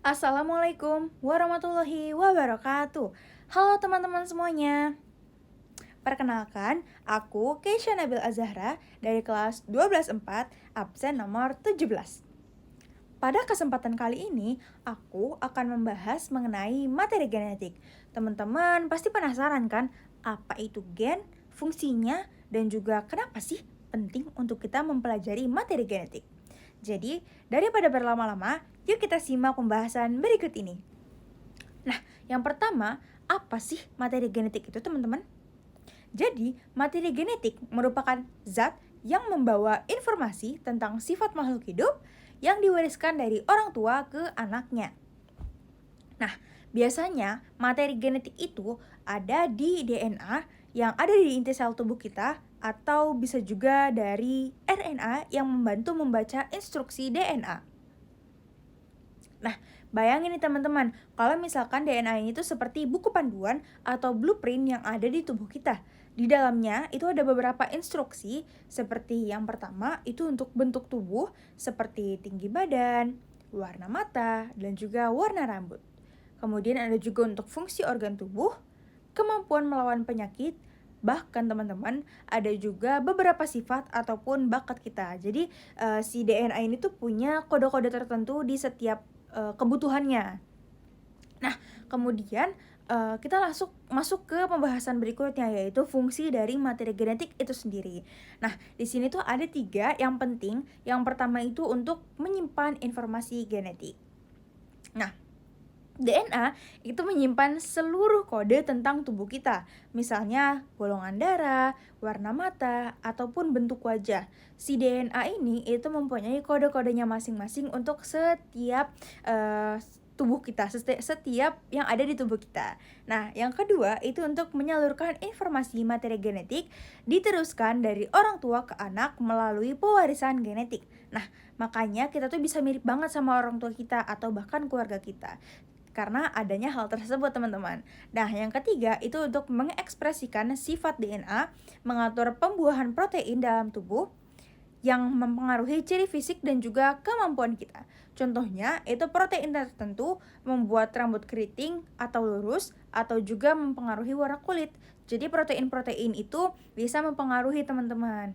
Assalamualaikum warahmatullahi wabarakatuh. Halo teman-teman semuanya. Perkenalkan, aku Keisha Nabil Azahra dari kelas 12/4, absen nomor 17. Pada kesempatan kali ini, aku akan membahas mengenai materi genetik. Teman-teman pasti penasaran kan, apa itu gen, fungsinya, dan juga kenapa sih penting untuk kita mempelajari materi genetik. Jadi, daripada berlama-lama, yuk kita simak pembahasan berikut ini. Nah, yang pertama, apa sih materi genetik itu, teman-teman? Jadi, materi genetik merupakan zat yang membawa informasi tentang sifat makhluk hidup yang diwariskan dari orang tua ke anaknya. Nah, biasanya materi genetik itu ada di DNA yang ada di inti sel tubuh kita, atau bisa juga dari RNA yang membantu membaca instruksi DNA. Nah, bayangin nih teman-teman, kalau misalkan DNA ini tuh seperti buku panduan atau blueprint yang ada di tubuh kita. Di dalamnya itu ada beberapa instruksi, seperti yang pertama itu untuk bentuk tubuh, seperti tinggi badan, warna mata, dan juga warna rambut. Kemudian ada juga untuk fungsi organ tubuh, kemampuan melawan penyakit, bahkan teman-teman ada juga beberapa sifat ataupun bakat kita. Jadi si DNA ini tuh punya kode-kode tertentu di setiap kebutuhannya. Nah, kemudian kita masuk ke pembahasan berikutnya, yaitu fungsi dari materi genetik itu sendiri. Nah, di sini tuh ada 3 yang penting. Yang pertama itu untuk menyimpan informasi genetik. Nah, DNA itu menyimpan seluruh kode tentang tubuh kita, misalnya golongan darah, warna mata, ataupun bentuk wajah. Si DNA ini itu mempunyai kode-kodenya masing-masing untuk setiap tubuh kita, setiap yang ada di tubuh kita. Nah, yang kedua itu untuk menyalurkan informasi materi genetik diteruskan dari orang tua ke anak melalui pewarisan genetik. Nah, makanya kita tuh bisa mirip banget sama orang tua kita atau bahkan keluarga kita, karena adanya hal tersebut, teman-teman. Nah, yang ketiga itu untuk mengekspresikan sifat DNA, mengatur pembuahan protein dalam tubuh yang mempengaruhi ciri fisik dan juga kemampuan kita. Contohnya, itu protein tertentu membuat rambut keriting atau lurus, atau juga mempengaruhi warna kulit. Jadi protein-protein itu bisa mempengaruhi, teman-teman.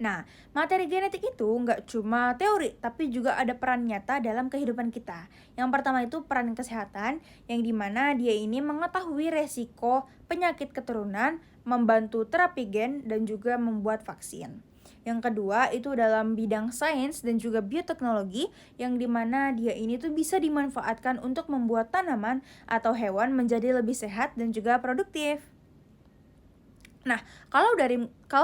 Nah, materi genetik itu nggak cuma teori, tapi juga ada peran nyata dalam kehidupan kita. Yang pertama itu peran kesehatan, yang dimana dia ini mengetahui resiko penyakit keturunan, membantu terapi gen, dan juga membuat vaksin. Yang kedua itu dalam bidang sains dan juga bioteknologi, yang dimana dia ini tuh bisa dimanfaatkan untuk membuat tanaman atau hewan menjadi lebih sehat dan juga produktif. Nah, kalau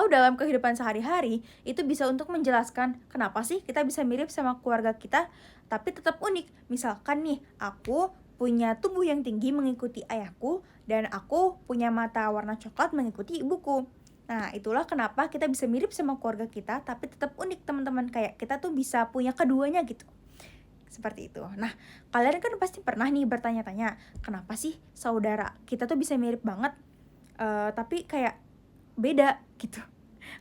dalam kehidupan sehari-hari itu bisa untuk menjelaskan kenapa sih kita bisa mirip sama keluarga kita tapi tetap unik. Misalkan nih, aku punya tubuh yang tinggi mengikuti ayahku dan aku punya mata warna coklat mengikuti ibuku. Nah, itulah kenapa kita bisa mirip sama keluarga kita tapi tetap unik, teman-teman. Kayak kita tuh bisa punya keduanya gitu. Seperti itu. Nah, kalian kan pasti pernah nih bertanya-tanya, kenapa sih saudara kita tuh bisa mirip banget tapi kayak beda gitu.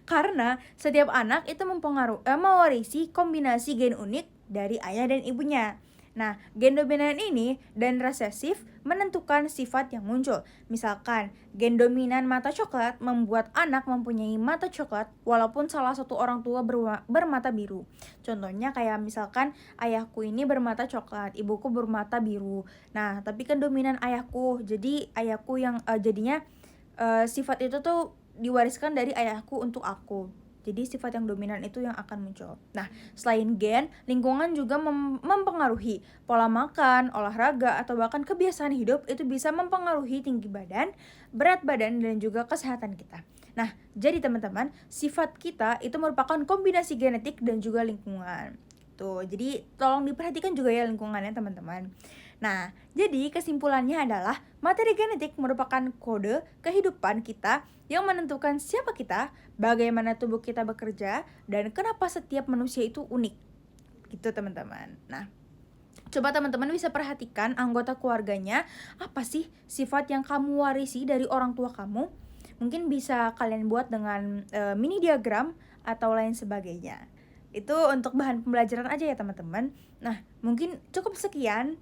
Karena setiap anak itu mewarisi kombinasi gen unik dari ayah dan ibunya. Nah, gen dominan ini dan resesif menentukan sifat yang muncul. Misalkan, gen dominan mata coklat membuat anak mempunyai mata coklat walaupun salah satu orang tua bermata biru. Contohnya kayak misalkan ayahku ini bermata coklat, ibuku bermata biru. Nah, tapi kan dominan ayahku, jadi ayahku yang jadinya sifat itu tuh diwariskan dari ayahku untuk aku. Jadi sifat yang dominan itu yang akan muncul. Nah, selain gen, lingkungan juga mempengaruhi pola makan, olahraga, atau bahkan kebiasaan hidup itu bisa mempengaruhi tinggi badan, berat badan, dan juga kesehatan kita. Nah, jadi teman-teman, sifat kita itu merupakan kombinasi genetik dan juga lingkungan. Tuh, jadi tolong diperhatikan juga ya lingkungannya, teman-teman. Nah, jadi kesimpulannya adalah materi genetik merupakan kode kehidupan kita yang menentukan siapa kita, bagaimana tubuh kita bekerja, dan kenapa setiap manusia itu unik. Gitu, teman-teman. Nah, coba teman-teman bisa perhatikan anggota keluarganya, apa sih sifat yang kamu warisi dari orang tua kamu? Mungkin bisa kalian buat dengan mini diagram atau lain sebagainya. Itu untuk bahan pembelajaran aja ya teman-teman. Nah, mungkin cukup sekian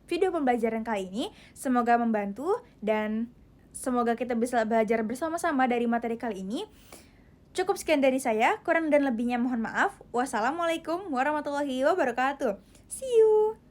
video pembelajaran kali ini. Semoga membantu dan semoga kita bisa belajar bersama-sama dari materi kali ini. Cukup sekian dari saya, kurang dan lebihnya mohon maaf. Wassalamualaikum warahmatullahi wabarakatuh. See you!